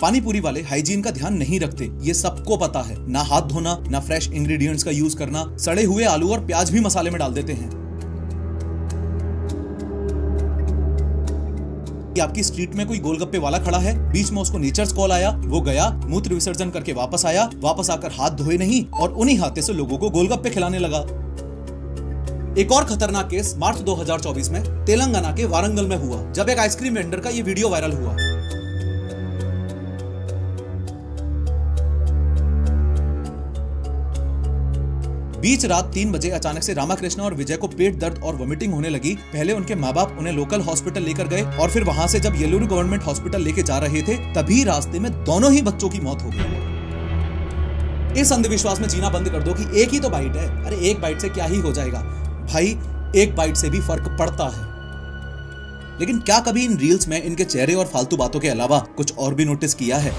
पानी पूरी वाले हाइजीन का ध्यान नहीं रखते, ये सबको पता है। ना हाथ धोना, ना फ्रेश इंग्रेडिएंट्स का यूज करना, सड़े हुए आलू और प्याज भी मसाले में डाल देते हैं। कि आपकी स्ट्रीट में कोई गोलगप्पे वाला खड़ा है, बीच में उसको नेचर्स कॉल आया, वो गया, मूत्र विसर्जन करके वापस आया, वापस आकर हाथ धोए नहीं और उन्हीं हाथे से लोगों को गोलगप्पे खिलाने लगा। एक और खतरनाक केस मार्च 2024 में तेलंगाना के वारंगल में हुआ, जब एक आइसक्रीम वेंडर का ये वीडियो वायरल हुआ। बीच रात 3 बजे अचानक से रामाकृष्णा और विजय को पेट दर्द और वोमिटिंग होने लगी। पहले उनके माँ बाप उन्हें लोकल हॉस्पिटल लेकर गए और फिर वहां से जब येलूरू गवर्नमेंट हॉस्पिटल लेके जा रहे थे, तभी रास्ते में दोनों ही बच्चों की मौत हो गई। इस अंधविश्वास में जीना बंद कर दो कि एक ही तो बाइट है, अरे एक बाइट से क्या ही हो जाएगा। भाई, एक बाइट से भी फर्क पड़ता है। लेकिन क्या कभी इन रील्स में इनके चेहरे और फालतू बातों के अलावा कुछ और भी नोटिस किया है?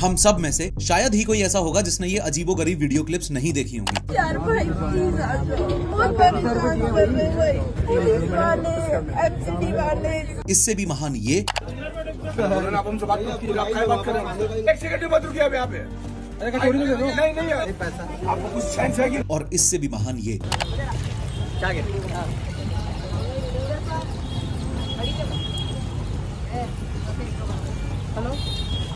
हम सब में से शायद ही कोई ऐसा होगा जिसने ये अजीबोगरीब वीडियो क्लिप्स नहीं देखी होंगी। यार भाई प्लीज आ जाओ, बहुत परेशान कर रहे भाई, पुलिस वाले, एमसीडी वाले। इससे भी महान ये आप हमसे बात करें, एक सेकंड मत रुकिए यहाँ पे, नहीं आपको कुछ सेंस है कि? और इससे भी महान ये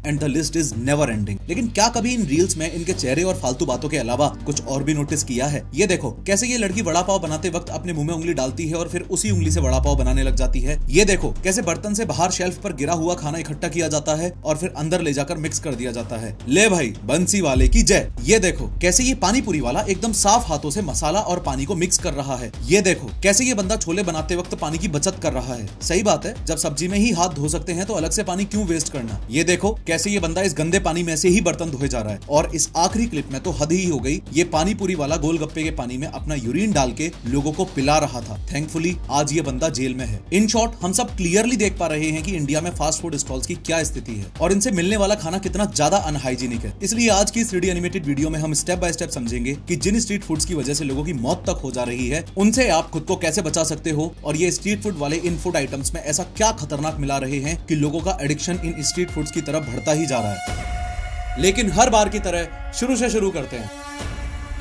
and the list is never ending. लेकिन क्या कभी इन रील्स में इनके चेहरे और फालतू बातों के अलावा कुछ और भी नोटिस किया है? ये देखो कैसे ये लड़की वड़ा पाव बनाते वक्त अपने मुंह में उंगली डालती है और फिर उसी उंगली से वड़ा पाव बनाने लग जाती है। ये देखो कैसे बर्तन से बाहर शेल्फ पर गिरा हुआ खाना इकट्ठा किया जाता है और फिर अंदर ले जाकर मिक्स कर दिया जाता है। ले भाई, बंसी वाले की जय। ये देखो कैसे ये पानी पूरी वाला एकदम साफ हाथों से मसाला और पानी को मिक्स कर रहा है। ये देखो कैसे ये बंदा छोले बनाते वक्त पानी की बचत कर रहा है। सही बात है, जब सब्जी में ही हाथ धो सकते हैं तो अलग से पानी क्यों वेस्ट करना। ये देखो कैसे ये बंदा इस गंदे पानी में से ही बर्तन धोए जा रहा है। और इस आखिरी क्लिप में तो हद ही हो गई, ये पानी पूरी वाला गोलगप्पे के पानी में अपना यूरिन डाल के लोगों को पिला रहा था। थैंकफुली आज ये बंदा जेल में है। इन शॉर्ट, हम सब क्लियरली देख पा रहे हैं कि इंडिया में फास्ट फूड स्टॉल्स की क्या स्थिति है और इनसे मिलने वाला खाना कितना ज्यादा अनहाइजीनिक है। इसलिए आज की इस 3D एनिमेटेड वीडियो में हम स्टेप बाय स्टेप समझेंगे कि जिन स्ट्रीट फूड्स की वजह से लोगों की मौत तक हो जा रही है, उनसे आप खुद को कैसे बचा सकते हो और ये स्ट्रीट फूड वाले इन फूड आइटम्स में ऐसा क्या खतरनाक मिला रहे हैं कि लोगों का एडिक्शन इन स्ट्रीट फूड्स की तरफ बढ़ता ही जा रहा है। लेकिन हर बार की तरह शुरू से शुरू करते हैं।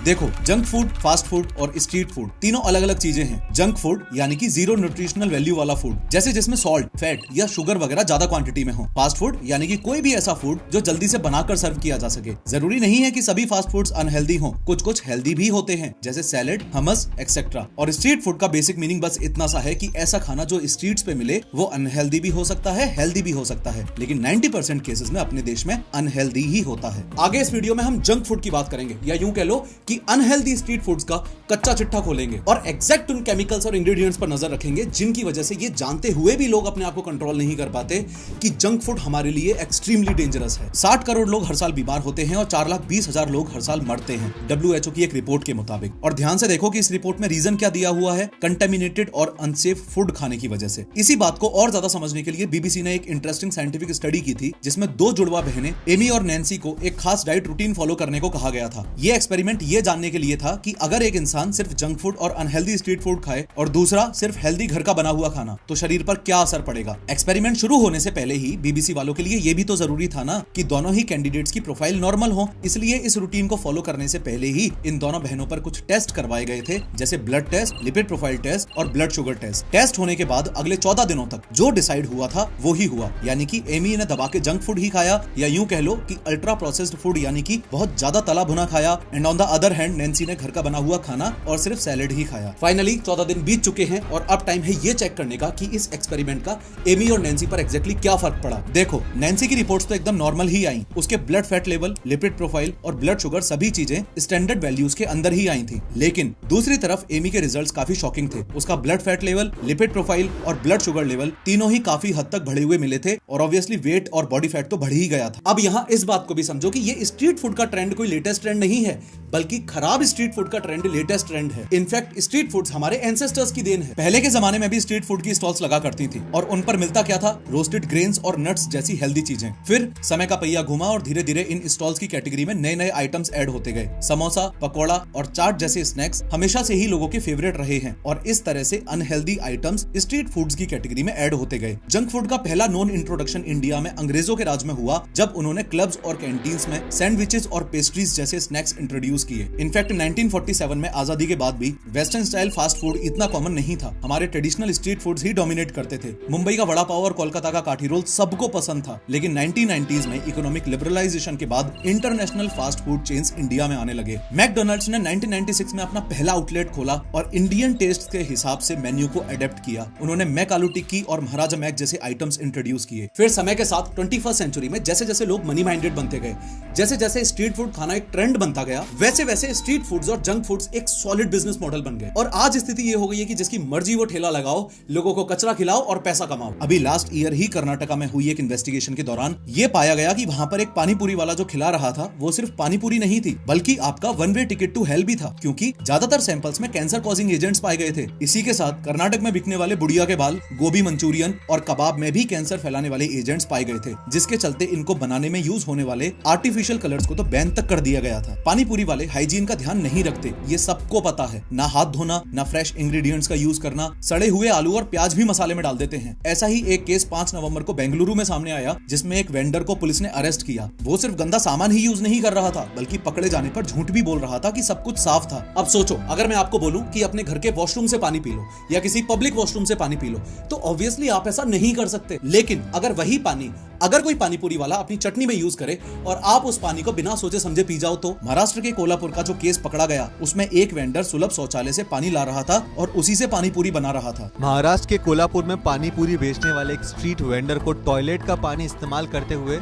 देखो, जंक फूड, फास्ट फूड और स्ट्रीट फूड तीनों अलग अलग चीजें हैं। जंक फूड यानी कि जीरो न्यूट्रिशनल वैल्यू वाला फूड, जैसे जिसमें सॉल्ट, फैट या शुगर वगैरह ज्यादा क्वांटिटी में हो। फास्ट फूड यानी कि कोई भी ऐसा फूड जो जल्दी से बनाकर सर्व किया जा सके। जरूरी नहीं है कि सभी फास्ट फूड्स अनहेल्दी हों, कुछ हेल्दी भी होते हैं, जैसे सैलेड, हमस एक्सेट्रा। और स्ट्रीट फूड का बेसिक मीनिंग बस इतना सा है कि ऐसा खाना जो स्ट्रीट्स पे मिले वो अनहेल्दी भी हो सकता है, हेल्दी भी हो सकता है, लेकिन 90% केसेस में अपने देश में अनहेल्दी ही होता है। आगे इस वीडियो में हम जंक फूड की बात करेंगे, या यूं कह लो कि अनहेल्दी स्ट्रीट फूड्स का कच्चा चिट्ठा खोलेंगे और एग्जैक्ट उन केमिकल्स और इंग्रेडिएंट्स पर नजर रखेंगे जिनकी वजह से ये जानते हुए भी लोग अपने आप को कंट्रोल नहीं कर पाते कि जंक फूड हमारे लिए एक्सट्रीमली डेंजरस है। 60 करोड़ लोग हर साल बीमार होते हैं और 4,20,000 लोग हर साल मरते हैं, WHO की एक रिपोर्ट के मुताबिक। और ध्यान से देखो कि इस रिपोर्ट में रीजन क्या दिया हुआ है, कंटेमिनेटेड और अनसेफ फूड खाने की वजह से। इसी बात को और ज्यादा समझने के लिए BBC ने एक इंटरेस्टिंग साइंटिफिक स्टडी की थी, जिसमें 2 जुड़वा बहनें एमी और नैन्सी को एक खास डाइट रूटीन फॉलो करने को कहा गया था। ये एक्सपेरिमेंट ये जानने के लिए था कि अगर एक इंसान सिर्फ जंक फूड और अनहेल्दी स्ट्रीट फूड खाए और दूसरा सिर्फ हेल्दी घर का बना हुआ खाना, तो शरीर पर क्या असर पड़ेगा। एक्सपेरिमेंट शुरू होने से पहले ही BBC वालों के लिए ये भी तो जरूरी था ना कि दोनों ही कैंडिडेट्स की प्रोफाइल नॉर्मल हो। इसलिए इस रूटीन को फॉलो करने से पहले ही इन दोनों बहनों पर कुछ टेस्ट करवाए गए थे, जैसे blood test, lipid profile test और ब्लड शुगर टेस्ट। टेस्ट होने के बाद अगले 14 दिनों तक जो डिसाइड हुआ था वो ही हुआ, यानी कि एमी ने दबा के जंक फूड ही खाया, या यूं कह लो कि अल्ट्रा प्रोसेस्ड फूड यानी कि बहुत ज्यादा तला भुना खाया, and on the other hand Nancy ने घर का बना हुआ खाना और सिर्फ सैलेड ही खाया। फाइनली 14 दिन बीत चुके हैं और अब टाइम है ये चेक करने का कि इस एक्सपेरिमेंट का एमी और नैन्सी पर एग्जैक्टली क्या फर्क पड़ा। देखो, नैन्सी की रिपोर्ट्स तो एकदम नॉर्मल ही आई, उसके blood fat level, lipid profile और ब्लड शुगर सभी चीजें स्टैंडर्ड वैल्यूज के अंदर ही आई थी। लेकिन दूसरी तरफ एमी के रिजल्ट्स काफी शॉकिंग थे। उसका blood fat level, lipid profile और ब्लड शुगर लेवल तीनों ही काफी हद तक बढ़े हुए मिले थे और ऑब्वियसली वेट और बॉडी फैट तो बढ़ ही गया था। अब यहाँ इस बात को भी समझो कि ये स्ट्रीट फूड का ट्रेंड कोई लेटेस्ट ट्रेंड नहीं है, बल्कि कि खराब स्ट्रीट फूड का ट्रेंड लेटेस्ट ट्रेंड है। इनफैक्ट स्ट्रीट फूड्स हमारे एंसेस्टर्स की देन है। पहले के जमाने में भी स्ट्रीट फूड की स्टॉल्स लगा करती थी और उन पर मिलता क्या था, रोस्टेड ग्रेन्स और नट्स जैसी हेल्दी चीजें। फिर समय का पहिया घुमा और धीरे धीरे इन स्टॉल्स की कैटेगरी में नए नए आइटम्स ऐड होते गए। समोसा, पकौड़ा और चाट जैसे स्नैक्स हमेशा से ही लोगों के फेवरेट रहे हैं और इस तरह से अनहेल्दी आइटम्स स्ट्रीट फूड्स की कैटेगरी में ऐड होते गए। जंक फूड का पहला नॉन इंट्रोडक्शन इंडिया में अंग्रेजों के राज में हुआ, जब उन्होंने क्लब्स और कैंटीन्स में सैंडविचेस और पेस्ट्रीज जैसे स्नैक्स इंट्रोड्यूस किए। इनफैक्ट 1947 में आजादी के बाद भी वेस्टर्न स्टाइल फास्ट फूड इतना कॉमन नहीं था। हमारे ट्रेडिशनल स्ट्रीट फूड्स ही डोमिनेट करते थे। मुंबई का वड़ा पाव और कोलकाता का काठी रोल सबको पसंद था, लेकिन 1990s में इकोनॉमिक लिबरलाइजेशन के बाद international fast food chains India में आने लगे। मैकडोनल्ड्स ने 1996 में अपना पहला आउटलेट खोला और इंडियन टेस्ट के हिसाब से मेन्यू को अडेप्ट किया। उन्होंने मैक आलू टिक्की और महाराजा मैक जैसे आइटम्स इंट्रोड्यूस किए। फिर समय के साथ 21st सेंचुरी में जैसे जैसे लोग मनी माइंडेड बनते गए, जैसे जैसे स्ट्रीट फूड खाना एक ट्रेंड बनता गया, वैसे वैसे स्ट्रीट फूड्स और जंक फूड्स एक सॉलिड बिजनेस मॉडल बन गए। और आज स्थिति ये हो गई है कि जिसकी मर्जी वो ठेला लगाओ, लोगों को कचरा खिलाओ और पैसा कमाओ। अभी लास्ट ईयर ही कर्नाटका में हुई एक इन्वेस्टिगेशन के दौरान ये पाया गया कि वहां पर एक पानीपुरी वाला जो खिला रहा था वो सिर्फ पानीपुरी नहीं थी, बल्कि आपका one way ticket to hell भी था, क्योंकि ज्यादातर सैंपल्स में कैंसर कॉजिंग एजेंट्स पाए गए थे। इसी के साथ कर्नाटक में बिकने वाले बुढ़िया के बाल, गोभी मंचूरियन और कबाब में भी कैंसर फैलाने वाले एजेंट्स पाए गए थे, जिसके चलते इनको बनाने में यूज होने वाले आर्टिफिशियल कलर्स को तो बैन तक कर दिया गया था। पानीपुरी वाले हाइजीन का ध्यान नहीं रखते, ये सबको पता है। ना हाथ धोना, ना फ्रेश इंग्रेडिएंट्स का यूज करना, सड़े हुए आलू और प्याज भी मसाले में डाल देते हैं। ऐसा ही एक केस 5 नवंबर को बेंगलुरु में सामने आया, जिसमें एक वेंडर को पुलिस ने अरेस्ट किया। वो सिर्फ गंदा सामान ही यूज नहीं कर रहा था, बल्कि पकड़े जाने पर झूठ भी बोल रहा था कि सब कुछ साफ था। अब सोचो, अगर मैं आपको बोलूं कि अपने घर के वॉशरूम से पानी पी लो या किसी पब्लिक वॉशरूम से पानी पी लो, तो ऑब्वियसली आप ऐसा नहीं कर सकते। लेकिन अगर वही पानी अगर कोई पानीपुरी वाला अपनी चटनी में यूज करे और आप उस पानी को बिना सोचे समझे पी जाओ, तो महाराष्ट्र के कोल्हापुर का जो केस पकड़ा गया, उसमें एक वेंडर सुलभ शौचालय से पानी ला रहा था और उसी से पानीपुरी बना रहा था। महाराष्ट्र के कोल्हापुर में पानीपुरी बेचने वाले एक स्ट्रीट वेंडर को टॉयलेट का पानी इस्तेमाल करते हुए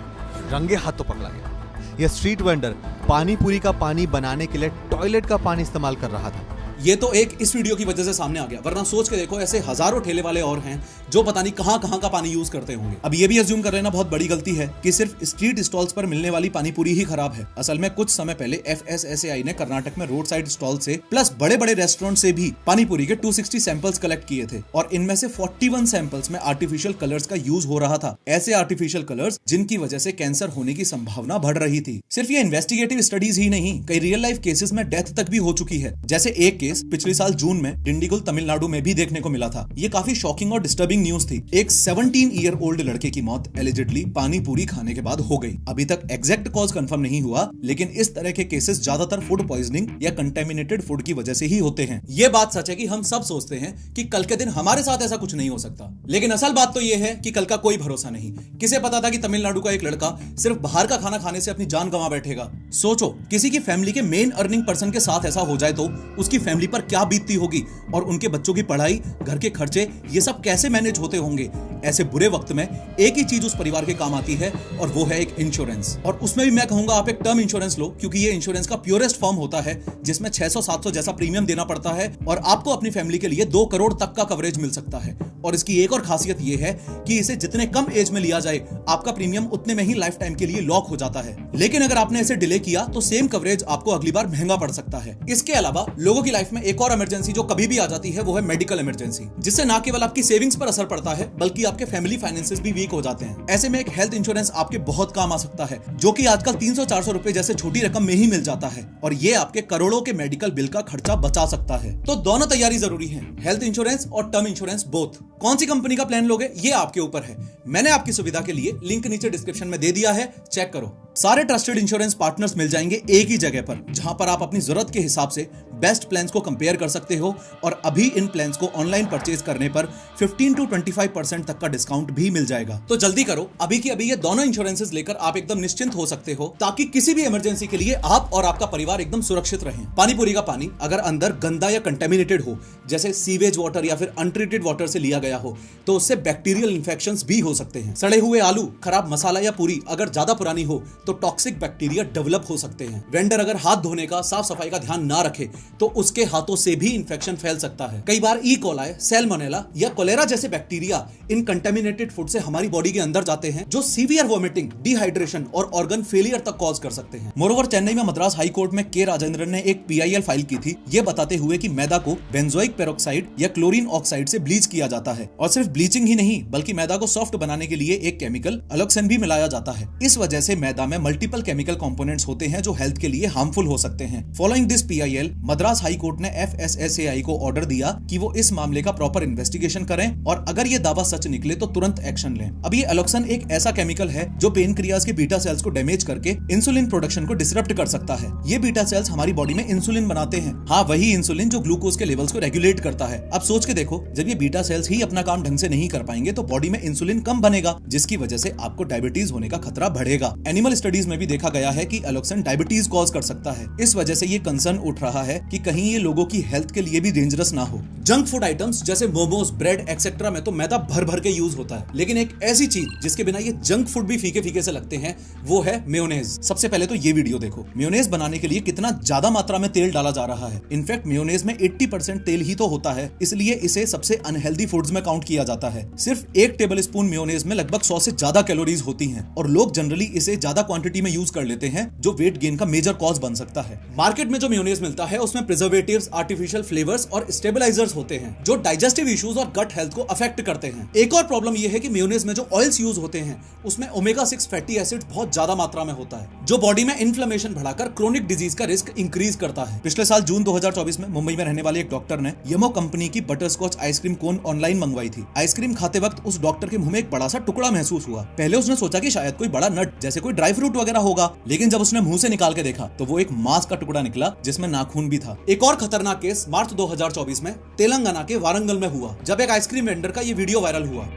रंगे हाथों पकड़ा गया। यह स्ट्रीट वेंडर पानीपुरी का पानी बनाने के लिए टॉयलेट का पानी इस्तेमाल कर रहा था। ये तो एक इस वीडियो की वजह से सामने आ गया, वरना सोच के देखो ऐसे हजारों ठेले वाले और हैं जो पता नहीं कहां कहां का पानी यूज करते होंगे। अब ये भी अज्यूम कर लेना बहुत बड़ी गलती है कि सिर्फ स्ट्रीट स्टॉल्स पर मिलने वाली पानीपुरी ही खराब है। असल में कुछ समय पहले FSSAI ने कर्नाटक में रोड साइड स्टॉल से प्लस बड़े बड़े रेस्टोरेंट से भी पानीपुरी के 260 सैंपल्स कलेक्ट किए थे और इनमें से 41 सैंपल्स में आर्टिफिशियल कलर्स का यूज हो रहा था। ऐसे आर्टिफिशियल कलर्स जिनकी वजह से कैंसर होने की संभावना बढ़ रही थी। सिर्फ ये इन्वेस्टिगेटिव स्टडीज ही नहीं, कई रियल लाइफ केसेस में डेथ तक भी हो चुकी है। जैसे एक केस पिछले साल जून में डिंडीगुल तमिलनाडु में भी देखने को मिला था। ये काफी शॉकिंग और डिस्टर्बिंग न्यूज थी। एक 17 ईयर ओल्ड लड़के की मौत एलिजिडली पानी पूरी खाने के बाद हो गई। अभी तक एग्जैक्ट कॉज कंफर्म नहीं हुआ, लेकिन इस तरह के केसेस ज्यादातर फूड पॉइजनिंग या कंटेमिनेटेड फूड की वजह से ही होते हैं। ये बात सच है कि हम सब सोचते हैं कि कल के दिन हमारे साथ ऐसा कुछ नहीं हो सकता, लेकिन असल बात तो ये है कि कल का कोई भरोसा नहीं। किसे पता था कि तमिलनाडु का एक लड़का सिर्फ बाहर का खाना खाने से अपनी जान गंवा बैठेगा। सोचो, किसी की फैमिली के मेन अर्निंग पर्सन के साथ ऐसा हो जाए तो उसकी फैमिली पर क्या बीतती होगी और उनके बच्चों की पढ़ाई, घर के खर्चे, ये सब कैसे मैनेज होते होंगे। ऐसे बुरे वक्त में एक ही चीज उस परिवार के काम आती है और वो है एक इंश्योरेंस। और उसमें भी मैं कहूंगा आप एक टर्म इंश्योरेंस लो, क्योंकि ये इंश्योरेंस का प्योरेस्ट फॉर्म होता है, जिसमें 600-700 जैसा प्रीमियम देना पड़ता है और आपको अपनी फैमिली के लिए 2 करोड़ तक का कवरेज मिल सकता है। और इसकी एक और खासियत ये है कि इसे जितने कम एज में लिया जाए, आपका प्रीमियम उतने में ही लाइफ टाइम के लिए लॉक हो जाता है। लेकिन अगर आपने इसे डिले किया तो सेम कवरेज आपको अगली बार महंगा पड़ सकता है। इसके अलावा लोगों की लाइफ में एक और इमरजेंसी जो कभी भी आ जाती है, वो है मेडिकल इमरजेंसी, जिससे ना केवल आपकी सेविंग्स पर असर पड़ता है, बल्कि आपके फैमिली फाइनेंसेस भी वीक हो जाते हैं। ऐसे में एक हेल्थ इंश्योरेंस आपके बहुत काम आ सकता है, जो कि आजकल 300-400 रुपए जैसे छोटी रकम में ही मिल जाता है और ये आपके करोड़ों के मेडिकल बिल का खर्चा बचा सकता है। तो दोनों तैयारी जरूरी है, हेल्थ इंश्योरेंस और टर्म इंश्योरेंस बोथ। कौन सी कंपनी का प्लान लोगे ये आपके ऊपर है। मैंने आपकी सुविधा के लिए लिंक नीचे डिस्क्रिप्शन में दे दिया है, चेक करो। सारे ट्रस्टेड इंश्योरेंस पार्टनर्स मिल जाएंगे एक ही जगह पर, जहां पर आप अपनी जरूरत के हिसाब से बेस्ट प्लान्स को कंपेयर कर सकते हो और अभी इन प्लान्स को ऑनलाइन परचेज करने पर 15 to 25% तक का डिस्काउंट भी मिल जाएगा। तो जल्दी करो, अभी की अभी ये दोनों इंश्योरेंसेस लेकर आप एकदम निश्चिंत हो सकते हो, ताकि किसी भी इमरजेंसी के लिए आप और आपका परिवार एकदम सुरक्षित रहें। पानीपुरी का पानी अगर अंदर गंदा या कंटेमिनेटेड हो, जैसे सीवेज वाटर या फिर अनट्रीटेड वाटर से लिया गया हो, तो उससे बैक्टीरियल इंफेक्शंस भी हो सकते हैं। सड़े हुए आलू, खराब मसाला या पूरी अगर ज्यादा पुरानी हो तो टॉक्सिक बैक्टीरिया डेवलप हो सकते हैं। वेंडर अगर हाथ धोने का, साफ सफाई का ध्यान ना रखे तो उसके हाथों से भी इंफेक्शन फैल सकता है। कई बार ई कोलाई, सैल्मोनेला या कोलेरा जैसे बैक्टीरिया इन कंटेमिनेटेड फूड से हमारी बॉडी के अंदर जाते हैं, जो सीवियर वोमिटिंग, डिहाइड्रेशन और ऑर्गन फेलियर तक कॉज कर सकते हैं। मोरोवर चेन्नई में मद्रास हाई कोर्ट में के राजेंद्रन ने एक PIL फाइल की थी, ये बताते हुए कि मैदा को बेंजोइक पेरोक्साइड या क्लोरीन ऑक्साइड से ब्लीच किया जाता है, और सिर्फ ब्लीचिंग ही नहीं बल्कि मैदा को सॉफ्ट बनाने के लिए एक केमिकल एलोक्सेन भी मिलाया जाता है। इस वजह से मैदा में मल्टीपल केमिकल कंपोनेंट्स होते हैं जो हेल्थ के लिए हार्मफुल हो सकते हैं। Following this PIL, Madras high court ने FSSAI को ऑर्डर दिया कि वो इस मामले का प्रॉपर इन्वेस्टिगेशन करें और अगर ये दावा सच निकले तो तुरंत एक्शन लें। अब ये एलोक्सेन एक ऐसा केमिकल है जो पेनक्रियाज के बीटा सेल्स को डैमेज करके इंसुलिन प्रोडक्शन को डिसरप्ट कर सकता है। ये बीटा सेल्स हमारी बॉडी में इंसुलिन बनाते हैं, हाँ वही इंसुलिन जो ग्लूकोज के लेवल्स को रेगुलेट करता है। अब सोच के देखो, जब ये बीटा सेल्स ही अपना काम ढंग से नहीं कर पाएंगे तो बॉडी में इंसुलिन कम बनेगा, जिसकी वजह से आपको डायबिटीज होने का खतरा बढ़ेगा। एनिमल स्टडीज में भी देखा गया है कि एलोक्सेन डायबिटीज कॉज कर सकता है। इस वजह से ये कंसर्न उठ रहा है कि कहीं ये लोगों की हेल्थ के लिए भी डेंजरस ना हो। जंक फूड आइटम्स जैसे मोमोज, ब्रेड एक्सेट्रा में तो मैदा भर भर के यूज होता है, लेकिन एक ऐसी चीज जिसके बिना ये जंक फूड भी फीके फीके से लगते हैं वो है मेयोनेज। सबसे पहले तो ये वीडियो देखो। मेयोनेज बनाने के लिए कितना ज्यादा मात्रा में तेल डाला जा रहा है। इनफैक्ट मेयोनेज में 80% तेल ही तो होता है, इसलिए इसे सबसे अनहेल्दी फूड्स में काउंट किया जाता है। सिर्फ 1 टेबल स्पून मेयोनेज में लगभग 100 से ज्यादा कैलोरीज होती हैं और लोग जनरली इसे ज्यादा क्वांटिटी में यूज कर लेते हैं, जो वेट गेन का मेजर कॉज बन सकता है। मार्केट में जो मेयोनेज मिलता है उसमें प्रिजर्वेटिव्स, आर्टिफिशियल फ्लेवर्स और स्टेबलाइजर्स होते हैं जो डाइजेस्टिव इश्यूज और गट हेल्थ को अफेक्ट करते हैं। एक और प्रॉब्लम यह है कि मेयोनेज में जो ऑयल्स यूज होते हैं उसमें ओमेगा 6 फैटी एसिड बहुत ज्यादा मात्रा में होता है, जो बॉडी में इन्फ्लेमेशन बढ़ाकर क्रोनिक डिजीज का रिस्क इंक्रीज करता है। पिछले साल जून 2024 में मुंबई में रहने वाले एक डॉक्टर ने यमो कंपनी की बटरस्कॉच आइसक्रीम कोन ऑनलाइन मंगवाई थी। आइसक्रीम खाते वक्त उस डॉक्टर के मुंह में एक बड़ा सा टुकड़ा महसूस हुआ। पहले उसने सोचा कि शायद कोई बड़ा नट जैसे कोई ड्राई फ्रूट वगैरह होगा, लेकिन जब उसने मुंह से निकाल के देखा तो वो एक मांस का टुकड़ा निकला जिसमें नाखून भी था। एक और खतरनाक केस मार्च 2024 में तेलंगाना के वारंगल में हुआ, जब एक आइसक्रीम वेंडर का ये वीडियो वायरल हुआ।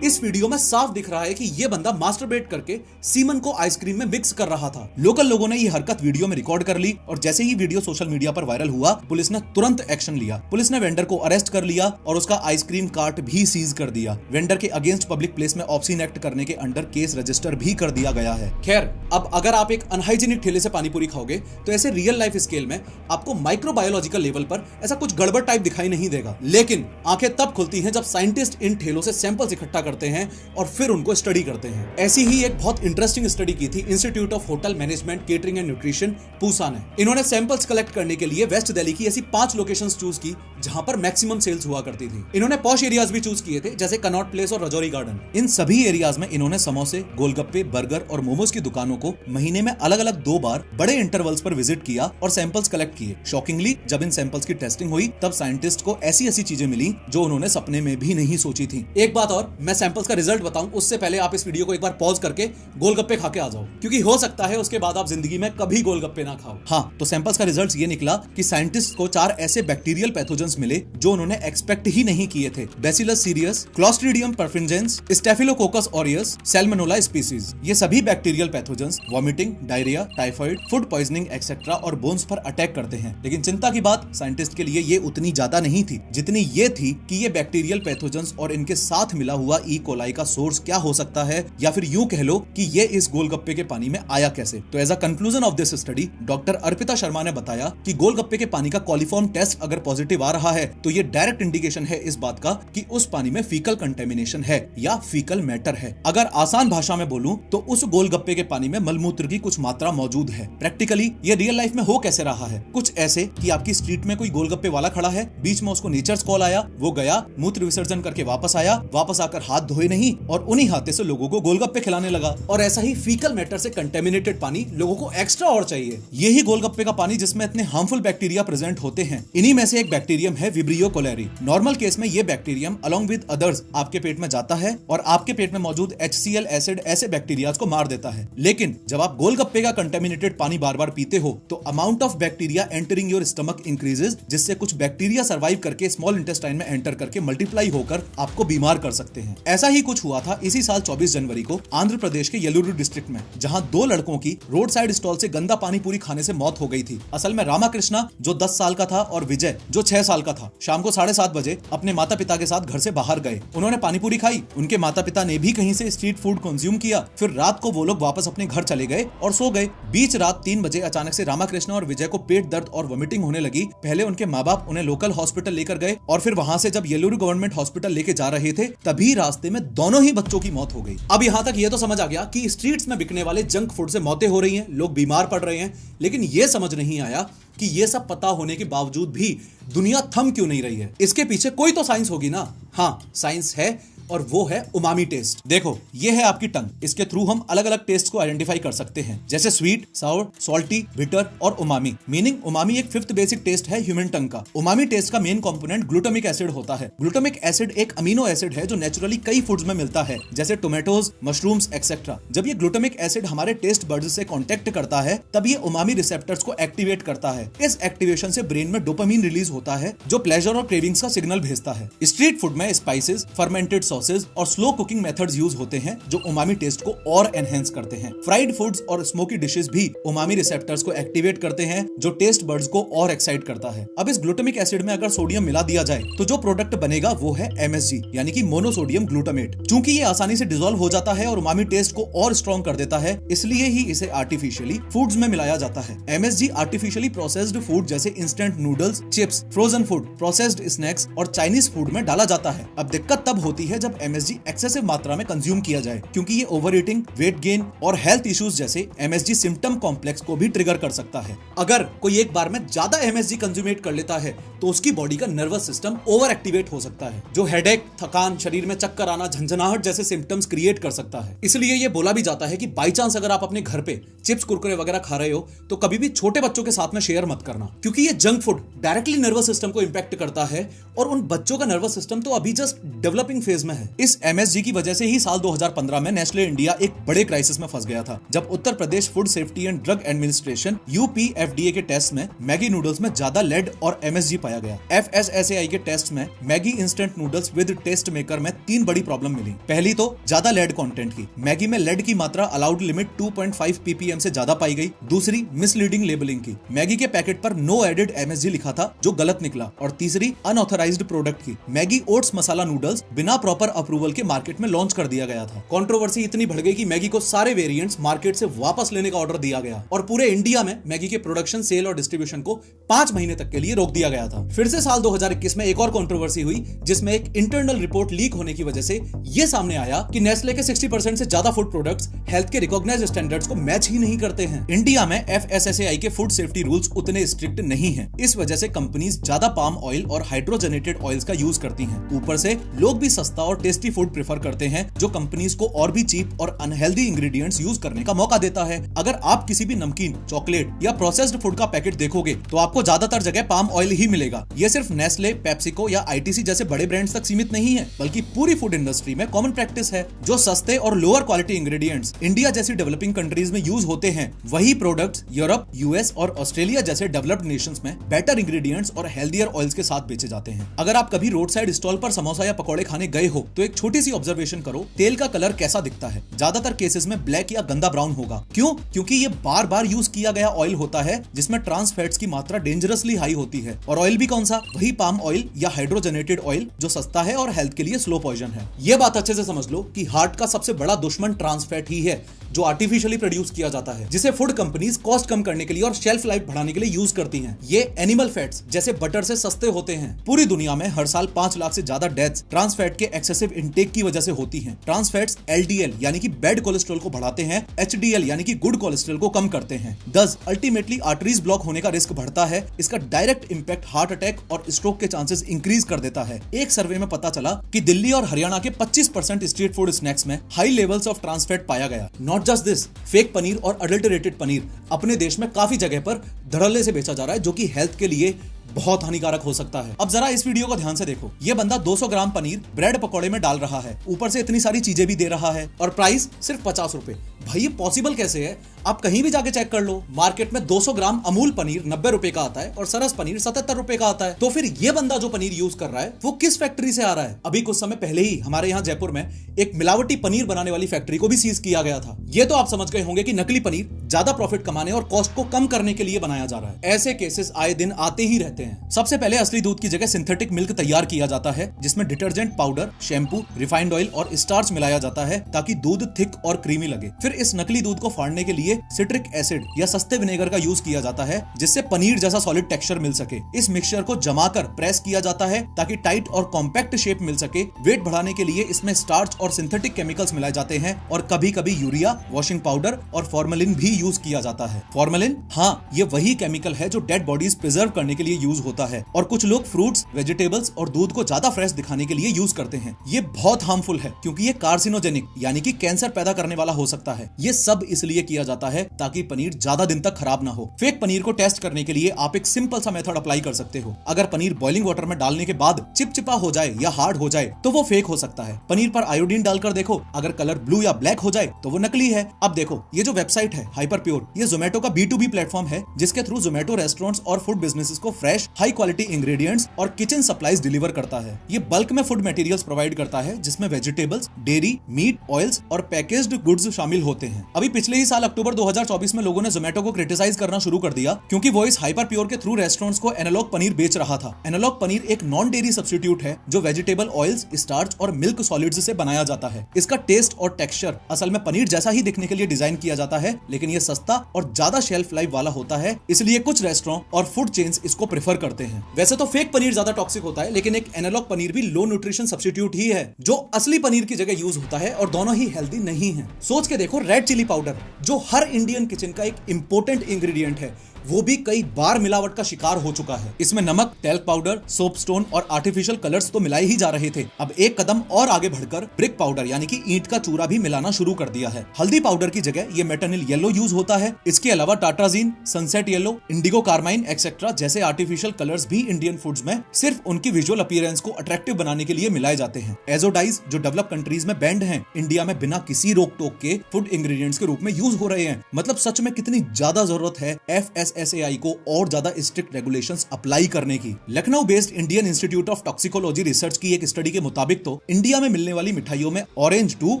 इस वीडियो में साफ दिख रहा है कि यह बंदा मास्टरबेट करके सीमन को आइसक्रीम में मिक्स कर रहा था। लोकल लोगों ने यह हरकत वीडियो में रिकॉर्ड कर ली और जैसे ही वीडियो सोशल मीडिया पर वायरल हुआ, पुलिस ने तुरंत एक्शन लिया। पुलिस ने वेंडर को अरेस्ट कर लिया और उसका आइसक्रीम कार्ट भी सीज कर दिया। वेंडर के अगेंस्ट पब्लिक प्लेस में ऑब्सीन एक्ट करने के अंडर केस रजिस्टर भी कर दिया गया है। खैर, अब अगर आप एक अनहाइजीनिक ठेले से पानीपुरी खाओगे तो ऐसे रियल लाइफ स्केल में आपको माइक्रोबायोलॉजिकल लेवल पर ऐसा कुछ गड़बड़ टाइप दिखाई नहीं देगा, लेकिन आंखें तब खुलती हैं जब साइंटिस्ट इन ठेलों से सैंपल्स इकट्ठा करते हैं और फिर उनको स्टडी करते हैं। ऐसी ही एक बहुत इंटरेस्टिंग स्टडी की थी institute of hotel management, catering and nutrition, Pusa ने। इन्होंने सैंपल्स कलेक्ट करने के लिए वेस्ट दिल्ली की ऐसी 5 लोकेशंस चूज की जहां पर मैक्सिमम सेल्स हुआ करती थी। इन्होंने पॉश एरियाज भी चूज किए थे जैसे कनॉट प्लेस और रजौरी गार्डन। इन सभी एरियाज में इन्होंने समोसे, गोलगप्पे, बर्गर और मोमोज की दुकानों को महीने में अलग अलग 2 बार बड़े इंटरवल्स पर विजिट किया और सैंपल्स कलेक्ट किए। शॉकिंगली, जब इन सैंपल्स की टेस्टिंग हुई तब साइंटिस्ट को ऐसी ऐसी चीजें मिली जो उन्होंने सपने में भी नहीं सोची थी। एक बात और, मैं सैंपल्स का रिजल्ट बताऊं उससे पहले आप इस वीडियो को एक बार पॉज करके गोलगप्पे खा के आ जाओ, क्योंकि हो सकता है उसके बाद आप जिंदगी में कभी गोलगप्पे ना खाओ। हाँ, तो सैंपल्स का रिजल्ट ये निकला कि साइंटिस्ट को 4 ऐसे बैक्टीरियल पैथोजेंस मिले जो उन्होंने एक्सपेक्ट ही नहीं किए थे। Bacillus cereus, clostridium perfringens, staphylococcus aureus, salmonella species. ये सभी bacterial pathogens vomiting, diarrhoea, typhoid, food poisoning etcetera और बोन्स पर अटैक करते हैं। लेकिन चिंता की बात साइंटिस्ट के लिए ये उतनी ज्यादा नहीं थी जितनी ये थी कि ये बैक्टीरियल पैथोजेंस और इनके साथ मिला हुआ ई कोलाई का सोर्स क्या हो सकता है, या फिर यूं कह लो कि ये इस गोलगप्पे के पानी में आया कैसे। तो as a conclusion of this study, doctor Arpita Sharma ने बताया कि गोलगप्पे के पानी का कॉलीफॉर्म टेस्ट अगर पॉजिटिव आ रहा है तो ये डायरेक्ट इंडिकेशन है इस बात का कि उस पानी में फीकल कंटेमिनेशन है या फीकल मैटर है। अगर आसान भाषा में बोलूं तो उस गोलगप्पे के पानी में मलमूत्र की कुछ मात्रा मौजूद है। प्रैक्टिकली ये रियल लाइफ में हो कैसे रहा है? कुछ ऐसे कि आपकी स्ट्रीट में कोई गोलगप्पे वाला खड़ा है, बीच में उसको नेचर्स कॉल आया, वो गया, मूत्र विसर्जन करके वापस आया, वापस आकर हाथ धोए नहीं और उन्हीं हाथे से लोगों को गोलगप्पे खिलाने लगा। और ऐसा ही फीकल मैटर से कंटेमिनेटेड पानी लोगों को एक्स्ट्रा और चाहिए। यही गोलगप्पे का पानी जिसमें इतने हार्मफुल बैक्टीरिया प्रेजेंट होते हैं। इन्हीं में से एक बैक्टीरिया बैक्टीरियम है विब्रियो कोलेरी। नॉर्मल केस में ये बैक्टीरियम अलोंग विद अदर्स आपके पेट में जाता है और आपके पेट में मौजूद HCl एसिड ऐसे बैक्टीरिया को मार देता है। लेकिन जब आप गोलगप्पे का कंटेमिनेटेड पानी बार बार पीते हो तो amount of bacteria entering your stomach increases, जिससे कुछ बैक्टीरिया सर्वाइव करके स्मॉल इंटेस्टाइन में एंटर करके मल्टीप्लाई होकर आपको बीमार कर सकते हैं। ऐसा ही कुछ हुआ था इसी साल 24 जनवरी को आंध्र प्रदेश के येलूरू डिस्ट्रिक्ट में, जहां 2 लड़कों की रोड साइड स्टॉल से गंदा पानी पूरी खाने से मौत हो गई थी। असल में रामाकृष्णा जो 10 साल का था और विजय जो 6 साल का था शाम को 7:30 बजे अपने माता पिता के साथ घर से बाहर गए। उन्होंने पानी पूरी खाई, उनके माता पिता ने भी कहीं से स्ट्रीट फूड कंज्यूम किया, फिर रात को वो लोग वापस अपने घर चले गए और सो गए। बीच रात 3 बजे अचानक से रामाकृष्णा और विजय को पेट दर्द और वोमिटिंग होने लगी। पहले उनके माँ बाप उन्हें लोकल हॉस्पिटल लेकर गए और फिर वहां से जब येलूरू गवर्नमेंट हॉस्पिटल लेके जा रहे थे तभी रास्ते में दोनों ही बच्चों की मौत हो गई। अब यहाँ तक ये तो समझ आ गया कि स्ट्रीट्स में बिकने वाले जंक फूड से मौतें हो रही हैं, लोग बीमार पड़ रहे हैं, लेकिन ये समझ नहीं आया कि ये सब पता होने के बावजूद भी दुनिया थम क्यों नहीं रही है। इसके पीछे कोई तो साइंस होगी ना। हाँ, साइंस है और वो है उमामी टेस्ट। देखो, ये है आपकी टंग, इसके थ्रू हम अलग अलग टेस्ट को आइडेंटिफाई कर सकते हैं, जैसे स्वीट, साउर, सॉल्टी, बिटर और उमामी। मीनिंग उमामी एक 5th बेसिक टेस्ट है ह्यूमन टंग का। उमामी टेस्ट का मेन कंपोनेंट ग्लूटामिक एसिड होता है। ग्लूटामिक एसिड एक अमीनो एसिड है जो नेचुरली कई फूड्स में मिलता है, जैसे टोमेटोज, मशरूम्स एक्सेट्रा। जब ये ग्लूटामिक एसिड हमारे टेस्ट बड्स से कॉन्टेक्ट करता है तब ये उमामी रिसेप्टर्स को एक्टिवेट करता है। इस एक्टिवेशन से ब्रेन में डोपामीन रिलीज होता है जो प्लेजर और क्रेविंग्स का सिग्नल भेजता है। स्ट्रीट फूड में स्पाइसेस, फर्मेंटेड सॉसेज और स्लो कुकिंग मेथड्स यूज होते हैं जो उमामी टेस्ट को और एनहेंस करते हैं। फ्राइड फूड्स और स्मोकी डिशेस भी उमामी रिसेप्टर्स को एक्टिवेट करते हैं जो टेस्ट बड्स को और एक्साइट करता है। अब इस ग्लूटामिक एसिड में अगर सोडियम मिला दिया जाए तो जो प्रोडक्ट बनेगा वो है MSG यानी कि मोनोसोडियम ग्लूटामेट। चूंकि ये आसानी से डिसॉल्व हो जाता है और उमामी टेस्ट को और स्ट्रॉन्ग कर देता है, इसलिए ही इसे आर्टिफिशियली फूड्स में मिलाया जाता है। MSG आर्टिफिशियली प्रोसेस्ड फूड जैसे instant noodles, chips, frozen food, processed snacks और चाइनीज फूड में डाला जाता है। अब दिक्कत तब होती है जब MSG एक्सेसिव मात्रा में कंज्यूम किया जाए, क्योंकि ये ओवर ईटिंग, वेट गेन और हेल्थ इश्यूज जैसे MSG सिम्टम कॉम्प्लेक्स को भी ट्रिगर कर सकता है। अगर कोई एक बार में ज्यादा MSG कंज्यूमेट कर लेता है तो उसकी बॉडी का नर्वस सिस्टम ओवर एक्टिवेट हो सकता है, जो हेडेक, थकान, शरीर में चक्कर आना, झंझनाहट जैसे सिम्टम्स क्रिएट कर सकता है। इसलिए ये बोला भी जाता है कि बाई चांस अगर आप अपने घर पे चिप्स, कुरकुरे वगैरह खा रहे हो तो कभी भी छोटे बच्चों के साथ में शेयर मत करना, क्योंकि ये junk food directly nervous system को इंपैक्ट करता है और उन बच्चों का नर्वस सिस्टम तो अभी जस्ट डेवलपिंग फेज में है। इस MSG की वजह से ही साल 2015 में नेस्ले इंडिया एक बड़े क्राइसिस में फंस गया था, जब Uttar Pradesh food safety and drug administration UPFDA के टेस्ट में मैगी नूडल्स में ज्यादा लेड और MSG पाया गया। FSSAI के टेस्ट में Maggi instant noodles with test maker में 3 बड़ी प्रॉब्लम मिली। पहली तो ज्यादा लेड कंटेंट की, मैगी में लेड की मात्रा अलाउड लिमिट 2.5 ppm से ज्यादा पाई गई। दूसरी, मिसलीडिंग लेबलिंग की, मैगी के पैकेट पर नो एडेड MSG लिखा था जो गलत निकला। और तीसरी, अनऑथराइज्ड प्रोडक्ट की, मैगी ओट्स मसाला नूडल्स बिना प्रॉपर अप्रूवल के मार्केट में लॉन्च कर दिया गया था। कंट्रोवर्सी इतनी बढ़ गई कि मैगी को सारे वेरिएंट्स मार्केट से वापस लेने का ऑर्डर दिया गया और पूरे इंडिया में मैगी के प्रोडक्शन, सेल और डिस्ट्रीब्यूशन को 5 महीने तक के लिए रोक दिया गया था। फिर से साल 2021 में एक और कंट्रोवर्सी हुई, जिसमें एक इंटरनल रिपोर्ट लीक होने की वजह से यह सामने आया कि नेस्ले के 60% से ज्यादा फूड प्रोडक्ट्स हेल्थ के रिकॉग्नाइज्ड स्टैंडर्ड्स को मैच ही नहीं करते हैं। इंडिया में FSSAI के फूड सेफ्टी रूल्स उतने स्ट्रिक्ट नहीं हैं। इस वजह से कंपनीज ज्यादा पाम ऑयल और हाइड्रोजनेटेड ऑयल्स का यूज करती हैं। ऊपर से लोग भी सस्ता और टेस्टी फूड प्रेफर करते हैं, जो कंपनीज को और भी चीप और अनहेल्दी इंग्रेडिएंट्स यूज करने का मौका देता है। अगर आप किसी भी नमकीन, चॉकलेट या प्रोसेस्ड फूड का पैकेट देखोगे तो आपको ज्यादातर जगह पाम ऑयल ही मिलेगा। ये सिर्फ नेस्ले, पेप्सिको या ITC जैसे बड़े ब्रांड्स तक सीमित नहीं है, बल्कि पूरी फूड इंडस्ट्री में कॉमन प्रैक्टिस है। जो सस्ते और लोअर क्वालिटी इंग्रेडिएंट्स इंडिया जैसी डेवलपिंग कंट्रीज में यूज होते हैं, वही प्रोडक्ट्स यूरोप, US और ऑस्ट्रेलिया जैसे डेवलप्ड नेशंस में बेटर इंग्रेडिएंट्स और हेल्दियर ऑयल्स के साथ बेचे जाते हैं। अगर आप कभी रोड साइड स्टॉल पर समोसा या पकौड़े खाने गए हो तो एक छोटी सी ऑब्जर्वेशन करो, तेल का कलर कैसा दिखता है। ज्यादातर केसेस में ब्लैक या गंदा ब्राउन होगा। क्यों? क्योंकि ये बार बार यूज किया गया ऑयल होता है जिसमें ट्रांस फैट्स की मात्रा डेंजरसली हाई होती है। और ऑयल भी कौन सा? वही पाम ऑयल या हाइड्रोजनेटेड ऑयल जो सस्ता है और हेल्थ के लिए स्लो पॉइजन है। ये बात अच्छे से समझ लो कि हार्ट का सबसे बड़ा दुश्मन ट्रांस फैट ही है, जो आर्टिफिशियली प्रोड्यूस किया जाता है, जिसे फूड कंपनीज कॉस्ट कम करने के लिए और शेल्फ लाइफ बढ़ाने के लिए यूज करती हैं। ये एनिमल फैट्स जैसे बटर से सस्ते होते हैं। पूरी दुनिया में हर साल 5 लाख से ज्यादा डेथ्स ट्रांस फैट के एक्सेसिव इंटेक की वजह से होती हैं। ट्रांस फैट्स LDL यानी कि बैड कोलेस्ट्रॉल को बढ़ाते हैं, HDL यानी कि गुड कोलेस्ट्रॉल को कम करते हैं। दस अल्टीमेटली आर्टरीज ब्लॉक होने का रिस्क बढ़ता है। इसका डायरेक्ट इंपैक्ट हार्ट अटैक और स्ट्रोक के चांसेस इंक्रीज कर देता है। एक सर्वे में पता चला कि दिल्ली और हरियाणा के 25% स्ट्रीट फूड स्नैक्स में high levels of trans fat पाया गया। Not just this, fake paneer और अडल्टरेटेड पनीर अपने देश में काफी जगह पर धड़ल्ले से बेचा जा रहा है, जो कि हेल्थ के लिए बहुत हानिकारक हो सकता है। अब जरा इस वीडियो को ध्यान से देखो। ये बंदा 200 ग्राम पनीर ब्रेड पकौड़े में डाल रहा है, ऊपर से इतनी सारी चीजें भी दे रहा है और प्राइस सिर्फ 50 रुपए। भाई ये पॉसिबल कैसे है? आप कहीं भी जाके चेक कर लो, मार्केट में 200 ग्राम अमूल पनीर 90 रुपए का आता है और सरस पनीर 77 रुपए का आता है। तो फिर ये बंदा जो पनीर यूज कर रहा है वो किस फैक्ट्री से आ रहा है? अभी कुछ समय पहले ही हमारे यहाँ जयपुर में एक मिलावटी पनीर बनाने वाली फैक्ट्री को भी सीज किया गया था। ये तो आप समझ गए होंगे कि नकली पनीर ज्यादा प्रॉफिट कमाने और कॉस्ट को कम करने के लिए बनाया जा रहा है। ऐसे केसेस आए दिन आते ही रहते हैं। सबसे पहले असली दूध की जगह सिंथेटिक मिल्क तैयार किया जाता है, जिसमें detergent powder, shampoo, refined oil और स्टार्च मिलाया जाता है ताकि दूध थिक और क्रीमी लगे। फिर इस नकली दूध को फाड़ने के लिए सिट्रिक एसिड या सस्ते विनेगर का यूज किया जाता है, जिससे पनीर जैसा सॉलिड टेक्सचर मिल सके। इस मिक्सचर को जमाकर प्रेस किया जाता है ताकि टाइट और कॉम्पैक्ट शेप मिल सके। वेट बढ़ाने के लिए इसमें स्टार्च और सिंथेटिक केमिकल्स मिलाए जाते हैं और कभी कभी यूरिया, वॉशिंग पाउडर और फॉर्मेलिन भी यूज किया जाता है। फॉर्मेलिन, हाँ, ये वही केमिकल है जो डेड बॉडीज प्रिजर्व करने के लिए यूज होता है और कुछ लोग फ्रूट्स, वेजिटेबल्स और दूध को ज्यादा फ्रेश दिखाने के लिए यूज करते हैं। ये बहुत हार्मफुल है क्योंकि ये कार्सिनोजेनिक यानी कि कैंसर पैदा करने वाला हो सकता है। ये सब इसलिए किया जाता है ताकि पनीर ज्यादा दिन तक खराब ना हो। फेक पनीर को टेस्ट करने के लिए आप एक सिंपल सा मेथड अप्लाई कर सकते हो। अगर पनीर बॉइलिंग वाटर में डालने के बाद चिपचिपा हो जाए या हार्ड हो जाए तो वो फेक हो सकता है। पनीर पर आयोडीन डालकर देखो, अगर कलर ब्लू या ब्लैक हो जाए तो वो नकली है। अब देखो, ये जो वेबसाइट है हाइपर प्योर, ये जोमेटो का B2B प्लेटफॉर्म है जिसके थ्रू जोमेटो रेस्टोरेंट्स और फूड बिजनेसेस को फ्रेश, हाई क्वालिटी इंग्रेडिएंट्स और किचन सप्लाईज डिलीवर करता है। ये बल्क में फूड मटेरियल्स प्रोवाइड करता है जिसमें वेजिटेबल्स, डेयरी, मीट, ऑयल्स और पैकेज्ड गुड्स शामिल होते हैं। अभी पिछले ही साल अक्टूबर 2024 में लोगों ने जोमेटो को क्रिटिसाइज करना शुरू कर दिया क्योंकि वो इस हाइपर प्योर के थ्रू रेस्टोरेंट्स को एनालॉग पनीर बेच रहा था। एनालॉग पनीर एक नॉन डेयरी सब्स्टिट्यूट है जो वेजिटेबल ऑयल्स, स्टार्च और मिल्क सॉलिड्स से बनाया जाता है। इसका टेस्ट और टेक्सचर असल में पनीर जैसा ही दिखने के लिए डिजाइन किया जाता है, लेकिन ये सस्ता और ज्यादा शेल्फ लाइफ वाला होता है, इसलिए कुछ रेस्टोरेंट और फूड चेन्स इसको प्रेफर करते हैं। वैसे तो फेक पनीर ज्यादा टॉक्सिक होता है, लेकिन एक एनालॉग पनीर भी लो न्यूट्रिशन सब्स्टिट्यूट ही है जो असली पनीर की जगह यूज होता है और दोनों ही हेल्दी नहीं है। सोच के देखो, रेड चिली पाउडर जो हर इंडियन किचन का एक इंपॉर्टेंट इंग्रेडिएंट है, वो भी कई बार मिलावट का शिकार हो चुका है। इसमें नमक, टेल्क पाउडर, सोप स्टोन और आर्टिफिशियल कलर्स तो मिलाए ही जा रहे थे। अब एक कदम और आगे बढ़कर ब्रिक पाउडर यानी कि ईंट का चूरा भी मिलाना शुरू कर दिया है। हल्दी पाउडर की जगह ये मेटनिल येलो यूज होता है। इसके अलावा tartrazine, sunset yellow, indigo carmine etcetera जैसे आर्टिफिशियल कलर्स भी इंडियन फूड्स में सिर्फ उनकी विजुअल अपीयरेंस को अट्रैक्टिव बनाने के लिए मिलाए जाते हैं। एजोडाइज जो डेवलप कंट्रीज में बैंड हैं, इंडिया में बिना किसी रोक टोक के फूड इंग्रेडिएंट्स के रूप में यूज हो रहे हैं। मतलब सच में कितनी ज्यादा जरूरत है FSSAI को और ज्यादा स्ट्रिक्ट रेगुलेशंस अप्लाई करने की। Lucknow based Indian institute of toxicology research की एक स्टडी के मुताबिक तो इंडिया में मिलने वाली मिठाइयों में ऑरेंज 2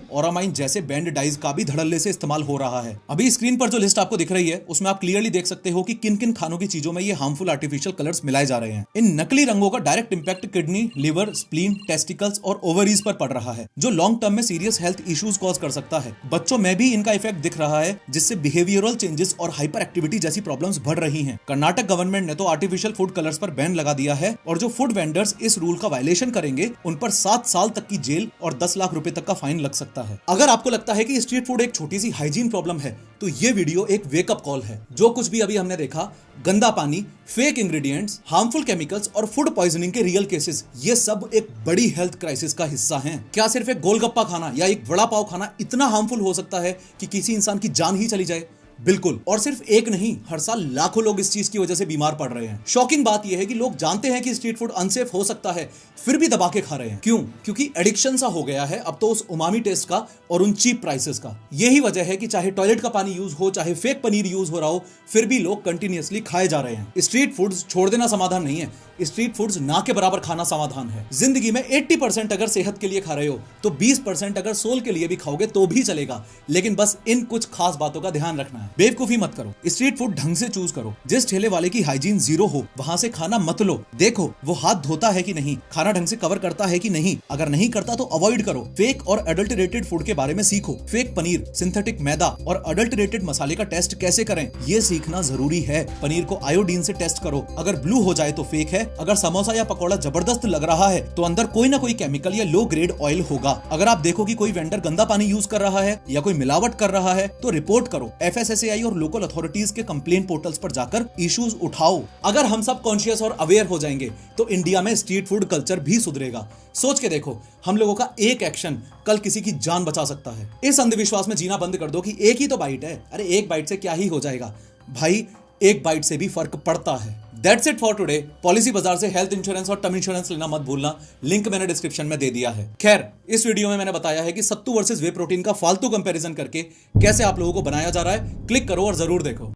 ओरामाइन जैसे बैंड डाइज का भी धड़ल्ले से इस्तेमाल हो रहा है। अभी स्क्रीन पर जो लिस्ट आपको दिख रही है उसमें आप क्लियरली देख सकते हो कि किन किन खानों की चीजों में ये हार्मफुल आर्टिफिशियल कलर्स मिलाए जा रहे हैं। इन नकली रंगों का direct impact kidney, liver, spleen, testicles और ओवरीज पर पड़ रहा है, जो लॉन्ग टर्म में सीरियस हेल्थ इश्यूज कॉज कर सकता है। बच्चों में भी इनका इफेक्ट दिख रहा है, जिससे बिहेवियरल चेंजेस और हाइपर एक्टिविटी जैसी प्रॉब्लम्स बढ़ रही हैं। कर्नाटक गवर्नमेंट ने तो आर्टिफिशियल फूड कलर्स पर बैन लगा दिया है और जो फूड वेंडर्स इस रूल का वायलेशन करेंगे उन पर 7 साल तक की जेल और 10 लाख रुपए तक का फाइन लग सकता है। अगर आपको लगता है कि स्ट्रीट फूड एक छोटी सी हाइजीन प्रॉब्लम है तो ये वीडियो एक वेकअप कॉल है। जो कुछ भी अभी हमने देखा, गंदा पानी, फेक इंग्रेडिएंट्स, हार्मफुल केमिकल्स और फूड पॉइजनिंग के रियल केसेस, ये सब एक बड़ी हेल्थ क्राइसिस का हिस्सा हैं। क्या सिर्फ एक गोलगप्पा खाना या एक वड़ा पाव खाना इतना हार्मफुल हो सकता है कि किसी इंसान की जान ही चली जाए? बिल्कुल। और सिर्फ एक नहीं, हर साल लाखों लोग इस चीज की वजह से बीमार पड़ रहे हैं। शॉकिंग बात यह है कि लोग जानते हैं कि स्ट्रीट फूड अनसेफ हो सकता है, फिर भी दबा के खा रहे हैं। क्यों? क्योंकि एडिक्शन सा हो गया है अब तो उस उमामी टेस्ट का और उन चीप प्राइसेस का। यही वजह है कि चाहे टॉयलेट का पानी यूज हो, चाहे फेक पनीर यूज हो रहा हो, फिर भी लोग कंटिन्यूअसली खाए जा रहे हैं। स्ट्रीट फूड्स छोड़ देना समाधान नहीं है, स्ट्रीट फूड्स ना के बराबर खाना समाधान है। जिंदगी में 80% अगर सेहत के लिए खा रहे हो तो 20% अगर सोल के लिए भी खाओगे तो भी चलेगा, लेकिन बस इन कुछ खास बातों का ध्यान रखना है। बेवकूफी मत करो, स्ट्रीट फूड ढंग से चूज करो। जिस ठेले वाले की हाइजीन 0 हो वहां से खाना मत लो। देखो वो हाथ धोता है कि नहीं, खाना ढंग से कवर करता है कि नहीं। अगर नहीं करता तो अवॉइड करो। फेक और अडल्टरेटेड फूड के बारे में सीखो। फेक पनीर, सिंथेटिक मैदा और अडल्टरेटेड मसाले का टेस्ट कैसे करें ये सीखना जरूरी है। पनीर को आयोडीन से टेस्ट करो, अगर ब्लू हो जाए तो फेक है। अगर समोसा या पकौड़ा जबरदस्त लग रहा है तो अंदर कोई ना कोई केमिकल या लो ग्रेड ऑयल होगा। अगर आप देखो कि कोई वेंडर गंदा पानी यूज कर रहा है या कोई मिलावट कर रहा है तो रिपोर्ट करो। FSSAI और लोकल अथॉरिटीज के कंप्लेंट पोर्टल्स पर जाकर इश्यूज उठाओ। अगर हम सब कॉन्शियस और अवेयर हो जाएंगे तो इंडिया में स्ट्रीट फूड कल्चर भी सुधरेगा। सोच के देखो, हम लोगों का एक एक्शन कल किसी की जान बचा सकता है। इस अंधविश्वास में जीना बंद कर दो कि एक ही तो बाइट है, अरे एक बाइट से क्या ही हो जाएगा। भाई एक बाइट से भी फर्क पड़ता है। That's it for today. Policy बाजार से हेल्थ इंश्योरेंस और टर्म इंश्योरेंस लेना मत भूलना, लिंक मैंने डिस्क्रिप्शन में दे दिया है। खैर, इस वीडियो में मैंने बताया है कि सत्तू वर्सेस वे प्रोटीन का फालतू कंपैरिजन करके कैसे आप लोगों को बनाया जा रहा है। क्लिक करो और जरूर देखो।